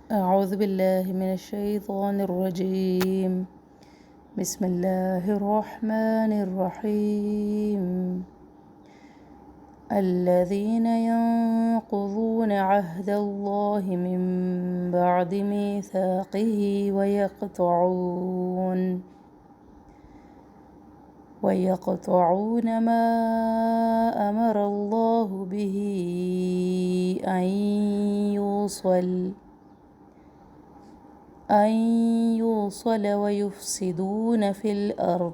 أعوذ بالله من الشيطان الرجيم. بسم الله الرحمن الرحيم. الذين ينقضون عهد الله من بعد ميثاقه ويقطعون ما أمر الله به أن يوصل ويفسدون في الأرض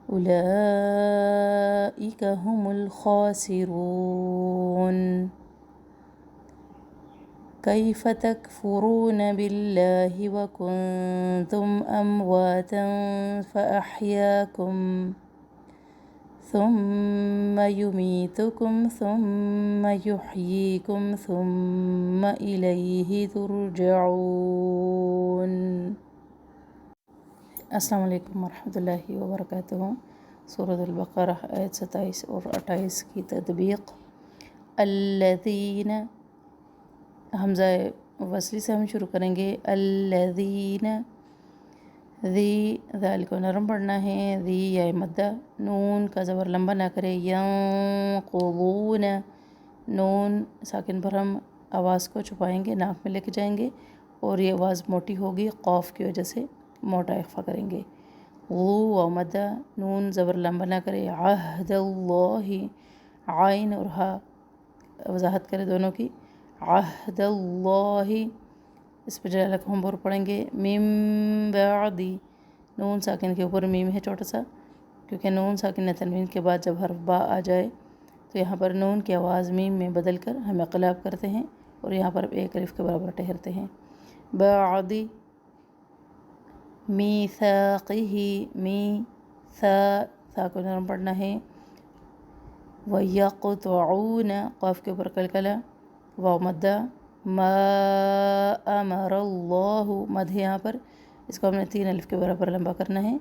أولئك هم الخاسرون. كيف تكفرون بالله وكنتم أمواتا فأحياكم ثم يميتكم ثم يحييكم ثم إليه ترجعون. السلام علیکم ورحمۃ اللہ وبرکاتہ. سورۃ البقرہ آیت 27 اور 28 کی تطبیق. الذین، حمزہ وصلی سے ہم شروع کریں گے. الذین، ذی ذال کو نرم پڑھنا ہے، ذی یا مدہ، نون کا زبر لمبا نہ کرے. ینقضون، نون ساکن پر ہم آواز کو چھپائیں گے، ناک میں لے کے جائیں گے اور یہ آواز موٹی ہوگی، قوف کی وجہ سے موٹا اخفا کریں گے. غو و مدہ، نون زبر لمبا نہ کرے. عہد اللہ، عین اور ہا وضاحت کرے دونوں کی. عہد اللہ، اس پہ جلالہ کو ہم بور پڑھیں گے. من بعدی، نون ساکن کے اوپر میم ہے چھوٹا سا، کیونکہ نون ساکن تنوین کے بعد جب حرف با آ جائے تو یہاں پر نون کی آواز میم میں بدل کر ہم انقلاب کرتے ہیں اور یہاں پر ایک الف کے برابر ٹھہرتے ہیں. بعدی، میثاقہ، تھا کو نرم پڑھنا ہے. وَيَقْطَعُونَ، قاف کے اوپر کلکلہ، واو مدہ. ما امر اللہ، مد ہے یہاں پر، اس کو ہم نے 3 الف کے برابر لمبا کرنا ہے.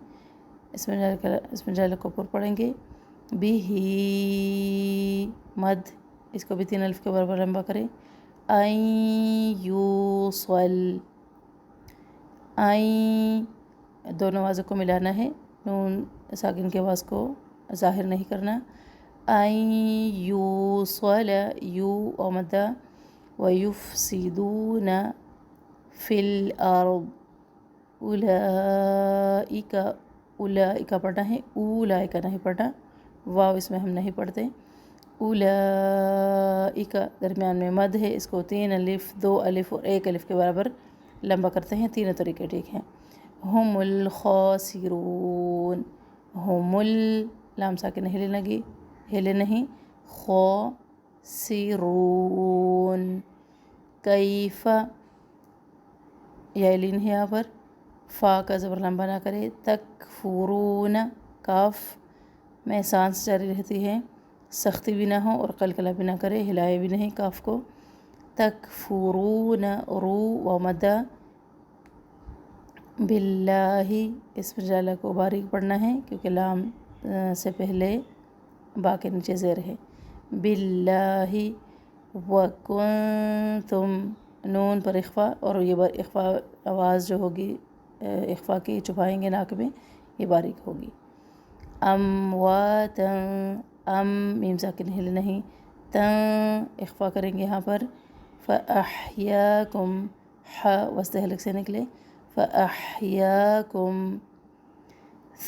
اس میں جالہ کو پر پڑھیں گے. بھی، مد، اس کو بھی 3 الف کے برابر لمبا کریں. این یوصل، این، دونوں آوازوں کو ملانا ہے، نون ساکن کی آواز کو ظاہر نہیں کرنا. این یوصل، یو و مدہ. وَيُفْسِدُونَ فِي الْأَرْضِ اولئک، اولئک پڑھنا ہے، اولئک نہیں پڑھنا، واو اس میں ہم نہیں پڑھتے. اولئک درمیان میں مد ہے، اس کو 3 الف، 2 الف اور 1 الف کے برابر لمبا کرتے ہیں. تینوں طریقے ٹھیک ہیں. ہم الخاسرون، ہم لام ساکن ہلے نہیں. خاسرون. کیف، یا لین ہے یہاں پر، فا کا زبر لمبا نہ کرے. تکفرون، کاف میں سانس جاری رہتی ہے، سختی بھی نہ ہو اور قلقلہ بھی نہ کرے، ہلائے بھی نہیں کاف کو. تکفرون، رو و مدہ. باللہ، اس پر جالہ کو باریک پڑھنا ہے کیونکہ لام سے پہلے با کے نیچے زیر ہے. باللہ. وکنتم، نون پر اخفا، اور یہ اخفا آواز جو ہوگی اخفا کی چھپائیں گے ناک میں، یہ باریک ہوگی. امواتا، ام میم ساکن ہل نہیں، تن اخفا کریں گے یہاں پر. فاحیاکم، ح وسط حلق سے نکلے. فاحیاکم.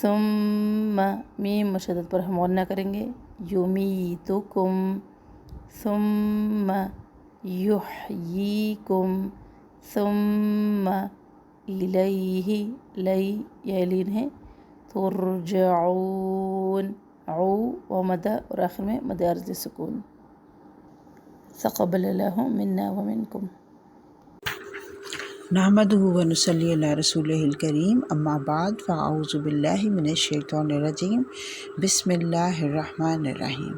ثم، میم مشدد پر ہم غنہ کریں گے. یمیتکم. ثم یحییکم. ثم الیہ، لی یا لین ہے، ترجعون، عو و مدہ اور آخر میں مد عارض سکون. تقبل اللہ منا ومنکم. نحمده ونصلی علی رسولہ الکریم، اما بعد، فاعوذ باللہ من الشیطان الرجیم، بسم اللہ الرحمن الرحیم.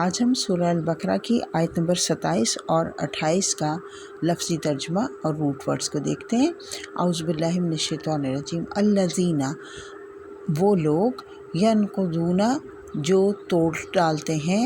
آج ہم سورہ البقرہ کی آیت نمبر 27 اور 28 کا لفظی ترجمہ اور روٹ ورڈز کو دیکھتے ہیں. اعوذ باللہ من الشیطان الرجیم. الذین، وہ لوگ، ینقضون جو توڑ ڈالتے ہیں،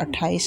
28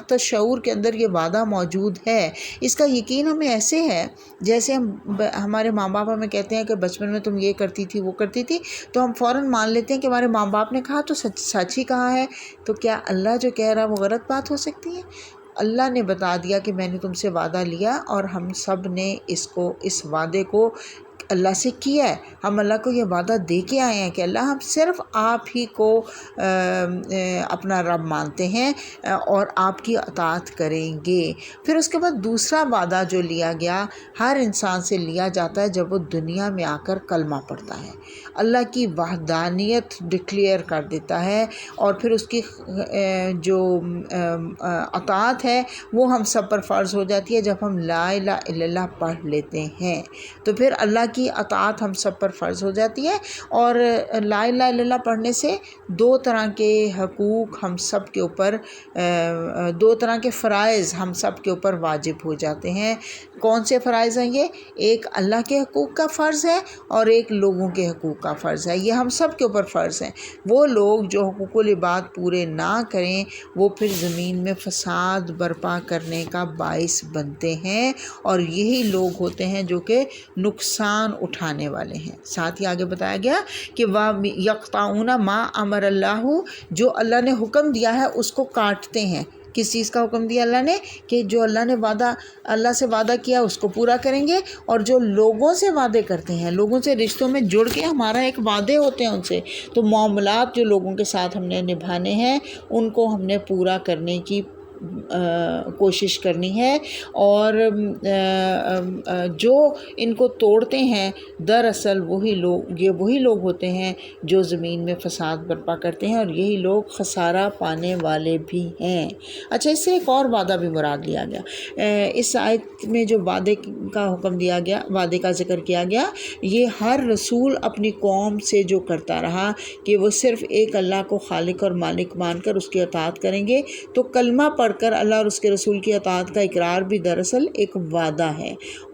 تحت شعور کے اندر یہ وعدہ موجود ہے۔ اس کا یقین ہمیں ایسے ہے جیسے ہمارے ماں باپ ہمیں کہتے ہیں کہ بچپن میں تم یہ کرتی تھی وہ کرتی تھی، تو ہم فوراً مان لیتے ہیں کہ ہمارے ماں باپ نے کہا تو سچ ہی کہا ہے۔ تو کیا اللہ جو کہہ رہا وہ غلط بات ہو سکتی ہے؟ اللہ نے بتا دیا کہ میں نے تم سے وعدہ لیا، اور ہم سب نے اس وعدے کو اللہ سے کیا ہے۔ ہم اللہ کو یہ وعدہ دے کے آئے ہیں کہ اللہ ہم صرف آپ ہی کو اپنا رب مانتے ہیں اور آپ کی اطاعت کریں گے۔ پھر اس کے بعد دوسرا وعدہ جو لیا گیا، ہر انسان سے لیا جاتا ہے جب وہ دنیا میں آ کر کلمہ پڑھتا ہے، اللہ کی وحدانیت ڈکلیئر کر دیتا ہے، اور پھر اس کی جو اطاعت ہے وہ ہم سب پر فرض ہو جاتی ہے جب ہم لا الہ الا اللہ پڑھ لیتے ہیں، تو پھر اللہ کی اطاعت ہم سب پر فرض ہو جاتی ہے۔ اور لا الہ الا اللہ پڑھنے سے دو طرح کے حقوق ہم سب کے اوپر، دو طرح کے فرائض ہم سب کے اوپر واجب ہو جاتے ہیں۔ کون سے فرائض ہیں یہ؟ ایک اللہ کے حقوق کا فرض ہے اور ایک لوگوں کے حقوق کا فرض ہے، یہ ہم سب کے اوپر فرض ہیں۔ وہ لوگ جو حقوق العباد پورے نہ کریں وہ پھر زمین میں فساد برپا کرنے کا باعث بنتے ہیں، اور یہی لوگ ہوتے ہیں جو کہ نقصان اٹھانے والے ہیں۔ ساتھ ہی آگے بتایا گیا کہ یقطعون ما امر اللہ، جو اللہ نے حکم دیا ہے اس کو کاٹتے ہیں۔ کس چیز کا حکم دیا اللہ نے؟ کہ جو اللہ سے وعدہ کیا اس کو پورا کریں گے، اور جو لوگوں سے وعدے کرتے ہیں، لوگوں سے رشتوں میں جڑ کے ہمارا ایک وعدے ہوتے ہیں ان سے، تو معاملات جو لوگوں کے ساتھ ہم نے نبھانے ہیں ان کو ہم نے پورا کرنے کی کوشش کرنی ہے، اور جو ان کو توڑتے ہیں دراصل وہی لوگ ہوتے ہیں جو زمین میں فساد برپا کرتے ہیں، اور یہی لوگ خسارہ پانے والے بھی ہیں۔ اچھا، اس سے ایک اور وعدہ بھی مراد لیا گیا۔ اس آیت میں جو وعدے کا حکم دیا گیا، وعدے کا ذکر کیا گیا، یہ ہر رسول اپنی قوم سے جو کرتا رہا کہ وہ صرف ایک اللہ کو خالق اور مالک مان کر اس کی اطاعت کریں گے، تو کلمہ پڑھ کر اللہ اور اس کے رسول کی اطاعت کا اقرار بھی دراصل ایک وعدہ ہے،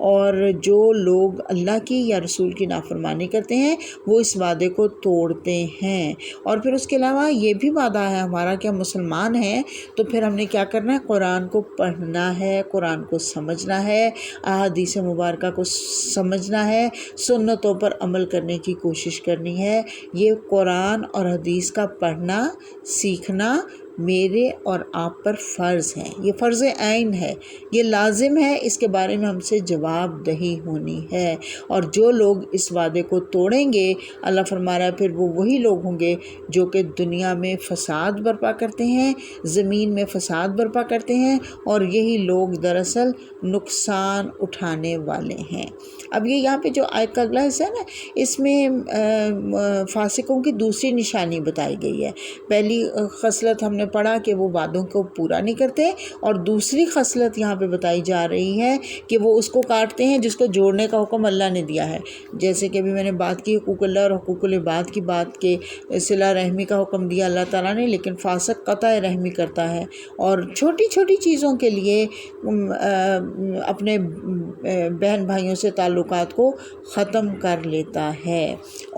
اور جو لوگ اللہ کی یا رسول کی نافرمانی کرتے ہیں وہ اس وعدے کو توڑتے ہیں۔ اور پھر اس کے علاوہ یہ بھی وعدہ ہے ہمارا کہ ہم مسلمان ہیں تو پھر ہم نے کیا کرنا ہے؟ قرآن کو پڑھنا ہے، قرآن کو سمجھنا ہے، احادیث مبارکہ کو سمجھنا ہے، سنتوں پر عمل کرنے کی کوشش کرنی ہے۔ یہ قرآن اور حدیث کا پڑھنا سیکھنا میرے اور آپ پر فرض ہے، یہ فرض عین ہے، یہ لازم ہے، اس کے بارے میں ہم سے جواب دہی ہونی ہے۔ اور جو لوگ اس وعدے کو توڑیں گے، اللہ فرما رہا ہے پھر وہ وہی لوگ ہوں گے جو کہ دنیا میں فساد برپا کرتے ہیں، زمین میں فساد برپا کرتے ہیں، اور یہی لوگ دراصل نقصان اٹھانے والے ہیں۔ اب یہ یہاں پہ جو آیت کا اگلا حصہ ہے نا، اس میں فاسقوں کی دوسری نشانی بتائی گئی ہے۔ پہلی خصلت ہم نے پڑھا کہ وہ وعدوں کو پورا نہیں کرتے، اور دوسری خصلت یہاں پہ بتائی جا رہی ہے کہ وہ اس کو کاٹتے ہیں جس کو جوڑنے کا حکم اللہ نے دیا ہے۔ جیسے کہ ابھی میں نے بات کی حقوق اللہ اور حقوق العباد کی بات کے صلہ رحمی کا حکم دیا اللہ تعالیٰ نے، لیکن فاسق قطع رحمی کرتا ہے اور چھوٹی چھوٹی چیزوں کے لیے اپنے بہن بھائیوں سے تعلقات کو ختم کر لیتا ہے۔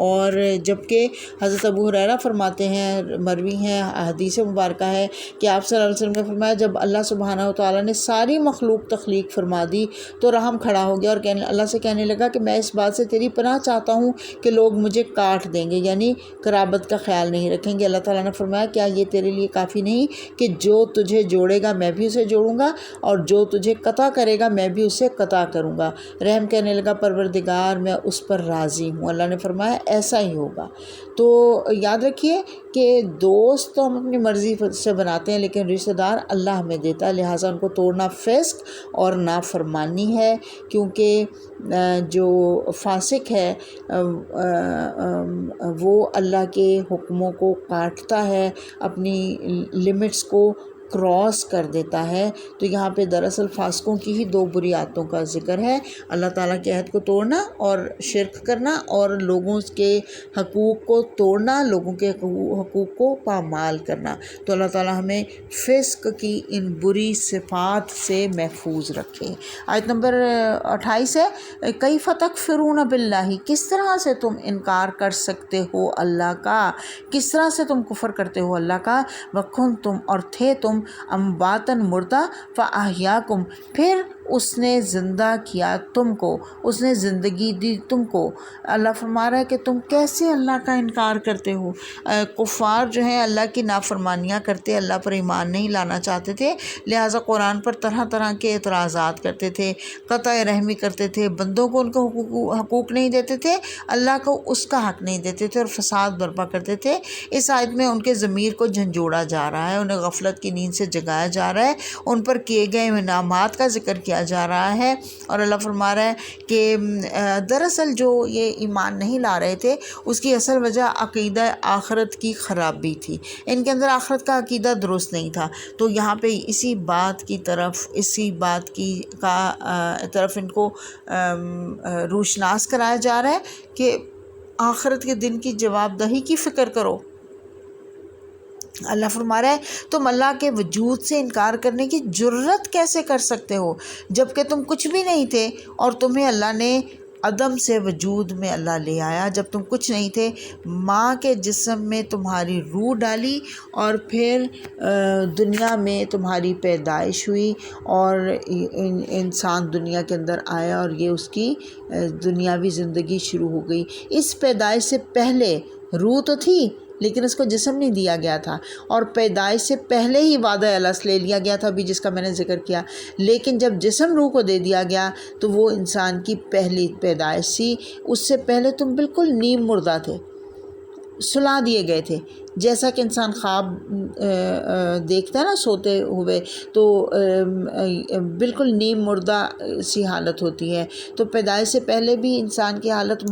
اور جبکہ حضرت ابو ہریرہ فرماتے ہیں، مروی ہیں، حدیث مبارکہ ہے کہ آپ صلی اللہ علیہ وسلم نے فرمایا جب اللہ سبحانہ وتعالیٰ نے ساری مخلوق تخلیق فرما دی تو رحم کھڑا ہو گیا اور اللہ سے کہنے لگا کہ میں اس بات سے تیری پناہ چاہتا ہوں کہ لوگ مجھے کاٹ دیں گے، یعنی قرابت کا خیال نہیں رکھیں گے۔ اللہ تعالیٰ نے فرمایا کیا یہ تیرے لیے کافی نہیں کہ جو تجھے جوڑے گا میں بھی اسے جوڑوں گا، اور جو تجھے قطع کرے گا میں بھی اسے قطع کروں گا۔ رحم کہنے لگا پروردگار میں اس پر راضی ہوں۔ اللہ نے فرمایا ایسا ہی ہوگا۔ تو یاد رکھیے کہ دوست تو ہم اپنی مرضی سے بناتے ہیں، لیکن رشتہ دار اللہ ہمیں دیتا ہے، لہٰذا ان کو توڑنا فسق اور نافرمانی ہے، کیونکہ جو فاسق ہے وہ اللہ کے حکموں کو کاٹتا ہے، اپنی لمٹس کو کراس کر دیتا ہے۔ تو یہاں پہ دراصل فاسقوں کی ہی دو بری عادتوں کا ذکر ہے، اللہ تعالیٰ کے عہد کو توڑنا اور شرک کرنا، اور لوگوں کے حقوق کو توڑنا، لوگوں کے حقوق کو پامال کرنا۔ تو اللہ تعالیٰ ہمیں فسق کی ان بری صفات سے محفوظ رکھے۔ آیت نمبر 28 ہے، کیف تکفرون باللہ، کس طرح سے تم انکار کر سکتے ہو اللہ کا، کس طرح سے تم کفر کرتے ہو اللہ کا، وکنتم، اور تھے تم کم امواتن مردہ فاحیاکم، پھر اس نے زندہ کیا تم کو، اس نے زندگی دی تم کو۔ اللہ فرما رہا ہے کہ تم کیسے اللہ کا انکار کرتے ہو۔ کفار جو ہیں اللہ کی نافرمانیاں کرتے، اللہ پر ایمان نہیں لانا چاہتے تھے، لہٰذا قرآن پر طرح طرح کے اعتراضات کرتے تھے، قطع رحمی کرتے تھے، بندوں کو ان کو حقوق نہیں دیتے تھے، اللہ کو اس کا حق نہیں دیتے تھے، اور فساد برپا کرتے تھے۔ اس آیت میں ان کے ضمیر کو جھنجھوڑا جا رہا ہے، انہیں غفلت کی نیند سے جگایا جا رہا ہے، ان پر کیے گئے انعامات کا ذکر کیا جا رہا ہے، اور اللہ فرما رہا ہے کہ دراصل جو یہ ایمان نہیں لا رہے تھے اس کی اصل وجہ عقیدہ آخرت کی خرابی تھی، ان کے اندر آخرت کا عقیدہ درست نہیں تھا۔ تو یہاں پہ اسی بات کی طرف ان کو روشناس کرایا جا رہا ہے کہ آخرت کے دن کی جواب دہی کی فکر کرو۔ اللہ فرما رہا ہے تم اللہ کے وجود سے انکار کرنے کی جرت کیسے کر سکتے ہو جب کہ تم کچھ بھی نہیں تھے، اور تمہیں اللہ نے عدم سے وجود میں اللہ لے آیا جب تم کچھ نہیں تھے، ماں کے جسم میں تمہاری روح ڈالی، اور پھر دنیا میں تمہاری پیدائش ہوئی، اور انسان دنیا کے اندر آیا اور یہ اس کی دنیاوی زندگی شروع ہو گئی۔ اس پیدائش سے پہلے روح تو تھی لیکن اس کو جسم نہیں دیا گیا تھا، اور پیدائش سے پہلے ہی وعدہ الست لے لیا گیا تھا، ابھی جس کا میں نے ذکر کیا، لیکن جب جسم روح کو دے دیا گیا تو وہ انسان کی پہلی پیدائش تھی۔ اس سے پہلے تم بالکل نیم مردہ تھے، سلا دیے گئے تھے، جیسا کہ انسان خواب دیکھتا ہے نا سوتے ہوئے، تو بالکل نیم مردہ سی حالت ہوتی ہے۔ تو پیدائش سے پہلے بھی انسان کی حالت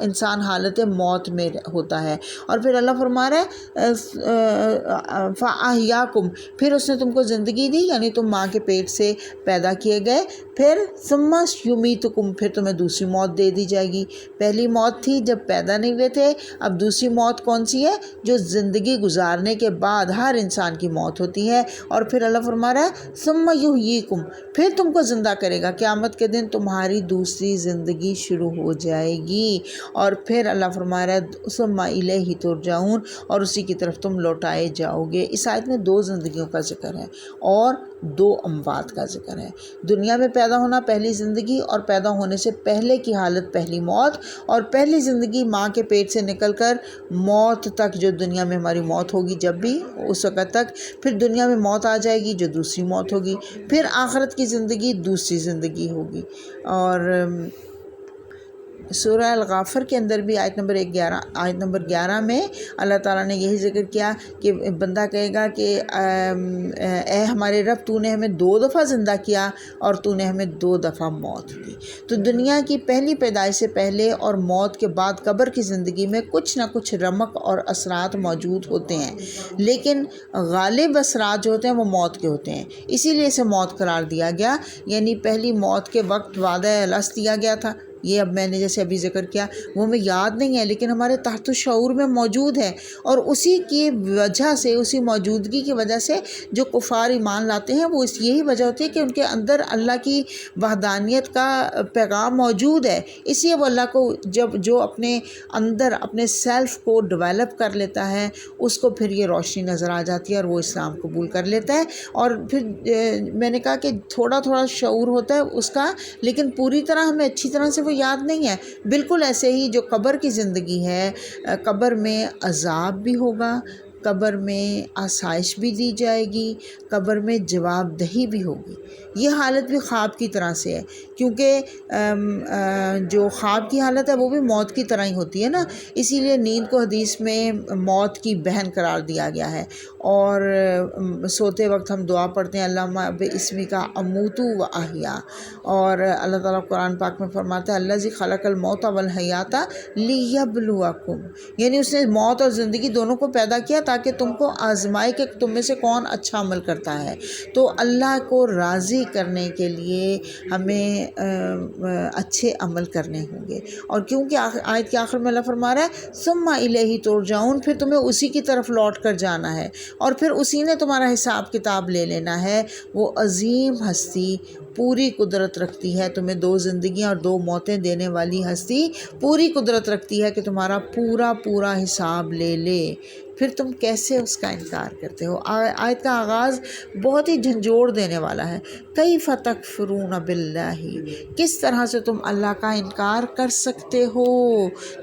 انسان حالت موت میں ہوتا ہے، اور پھر اللہ فرما رہا ہے فاحیاکم، پھر اس نے تم کو زندگی دی، یعنی تم ماں کے پیٹ سے پیدا کیے گئے، پھر ثم یمیتکم، پھر تمہیں دوسری موت دے دی جائے گی۔ پہلی موت تھی جب پیدا نہیں ہوئے تھے، اب دوسری موت کون سی ہے؟ جو زندگی گزارنے کے بعد ہر انسان کی موت ہوتی ہے، اور پھر اللہ فرما رہا ہے ثم یحییکم، پھر تم کو زندہ کرے گا، قیامت کے دن تمہاری دوسری زندگی شروع ہو جائے گی، اور پھر اللہ فرما رہا ہے ثم الیہ ترجعون، اور اسی کی طرف تم لوٹائے جاؤ گے۔ اس آیت میں 2 زندگیوں کا ذکر ہے اور 2 اموات کا ذکر ہے۔ دنیا میں پیدا ہونا پہلی زندگی، اور پیدا ہونے سے پہلے کی حالت پہلی موت، اور پہلی زندگی ماں کے پیٹ سے نکل کر موت تک، جو دنیا میں ہماری موت ہوگی جب بھی اس وقت تک، پھر دنیا میں موت آ جائے گی جو دوسری موت ہوگی، پھر آخرت کی زندگی دوسری زندگی ہوگی۔ اور سورہ الغافر کے اندر بھی آیت نمبر 11 میں اللہ تعالیٰ نے یہی ذکر کیا کہ بندہ کہے گا کہ اے ہمارے رب، تو نے ہمیں 2 دفعہ زندہ کیا اور تو نے ہمیں 2 دفعہ موت دی۔ تو دنیا کی پہلی پیدائش سے پہلے اور موت کے بعد قبر کی زندگی میں کچھ نہ کچھ رمق اور اثرات موجود ہوتے ہیں، لیکن غالب اثرات جو ہوتے ہیں وہ موت کے ہوتے ہیں، اسی لیے اسے موت قرار دیا گیا، یعنی پہلی موت کے وقت وعدہ الست دیا گیا تھا۔ یہ اب میں نے جیسے ابھی ذکر کیا وہ ہمیں یاد نہیں ہے، لیکن ہمارے تحت الشعور میں موجود ہے، اور اسی کی وجہ سے، اسی موجودگی کی وجہ سے جو کفار ایمان لاتے ہیں وہ یہی وجہ ہوتی ہے کہ ان کے اندر اللہ کی وحدانیت کا پیغام موجود ہے، اس لیے وہ اللہ کو جو اپنے اندر اپنے سیلف کو ڈیولپ کر لیتا ہے اس کو پھر یہ روشنی نظر آ جاتی ہے اور وہ اسلام قبول کر لیتا ہے۔ اور پھر میں نے کہا کہ تھوڑا تھوڑا شعور ہوتا ہے اس کا، لیکن پوری طرح ہمیں اچھی طرح سے وہ یاد نہیں ہے۔ بالکل ایسے ہی جو قبر کی زندگی ہے، قبر میں عذاب بھی ہوگا، قبر میں آسائش بھی دی جائے گی، قبر میں جواب دہی بھی ہوگی۔ یہ حالت بھی خواب کی طرح سے ہے، کیونکہ جو خواب کی حالت ہے وہ بھی موت کی طرح ہی ہوتی ہے نا، اسی لیے نیند کو حدیث میں موت کی بہن قرار دیا گیا ہے۔ اور سوتے وقت ہم دعا پڑھتے ہیں اللہم باسمک اموت و احیا، اور اللہ تعالیٰ قرآن پاک میں فرماتا ہے الذی خلق الموت والحیات لیبلوکم، یعنی اس نے موت اور زندگی دونوں کو پیدا کیا تاکہ تم کو آزمائے کہ تم میں سے کون اچھا عمل کرتا ہے۔ تو اللہ کو راضی کرنے کے لیے ہمیں اچھے عمل کرنے ہوں گے، اور کیونکہ آیت کے آخر میں اللہ فرما رہا ہے ثم الیہ ترجعون، پھر تمہیں اسی کی طرف لوٹ کر جانا ہے، اور پھر اسی نے تمہارا حساب کتاب لے لینا ہے۔ وہ عظیم ہستی پوری قدرت رکھتی ہے، تمہیں 2 زندگیاں اور 2 موتیں دینے والی ہستی پوری قدرت رکھتی ہے کہ تمہارا پورا حساب لے لے۔ پھر تم کیسے اس کا انکار کرتے ہو؟ آیت کا آغاز بہت ہی جھنجھوڑ دینے والا ہے. کیف تکفرون باللہ، کس طرح سے تم اللہ کا انکار کر سکتے ہو؟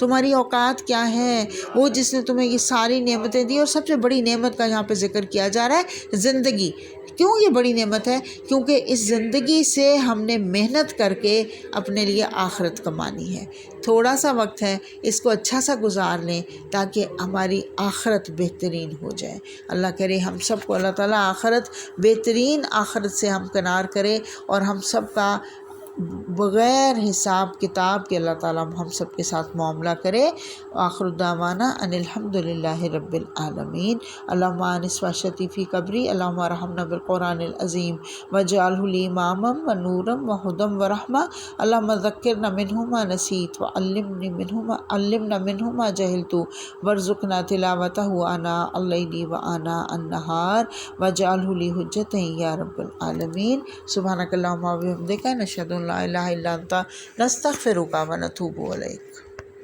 تمہاری اوقات کیا ہے؟ وہ جس نے تمہیں یہ ساری نعمتیں دی، اور سب سے بڑی نعمت کا یہاں پہ ذکر کیا جا رہا ہے زندگی. کیوں یہ بڑی نعمت ہے؟ کیونکہ اس زندگی سے ہم نے محنت کر کے اپنے لیے آخرت کمانی ہے. تھوڑا سا وقت ہے، اس کو اچھا سا گزار لیں تاکہ ہماری آخرت بہترین ہو جائے. اللہ کرے ہم سب کو اللہ تعالیٰ آخرت بہترین آخرت سے ہمکنار کرے، اور ہم سب کا بغیر حساب کتاب کے اللہ تعالیٰ ہم سب کے ساتھ معاملہ کرے. آخر دعوانا ان الحمد للہ رب العالمین. اللہم آنس واشتی فی قبری، اللہم ارحمنا بالقرآن العظیم وجعلہ لی اماما ونورا وہدی ورحمہ. اللہم ذکرنا منہ ما نسیت وعلمنا منہ ما جہلت وارزقنا تلاوتہ آناء اللیل وآناء النہار وجعلہ لی حجۃ یا رب العالمین. سبحانک اللہم وبحمدک، نشہد ان لا الہ الا انت، نستغفرک ونتوب الیک.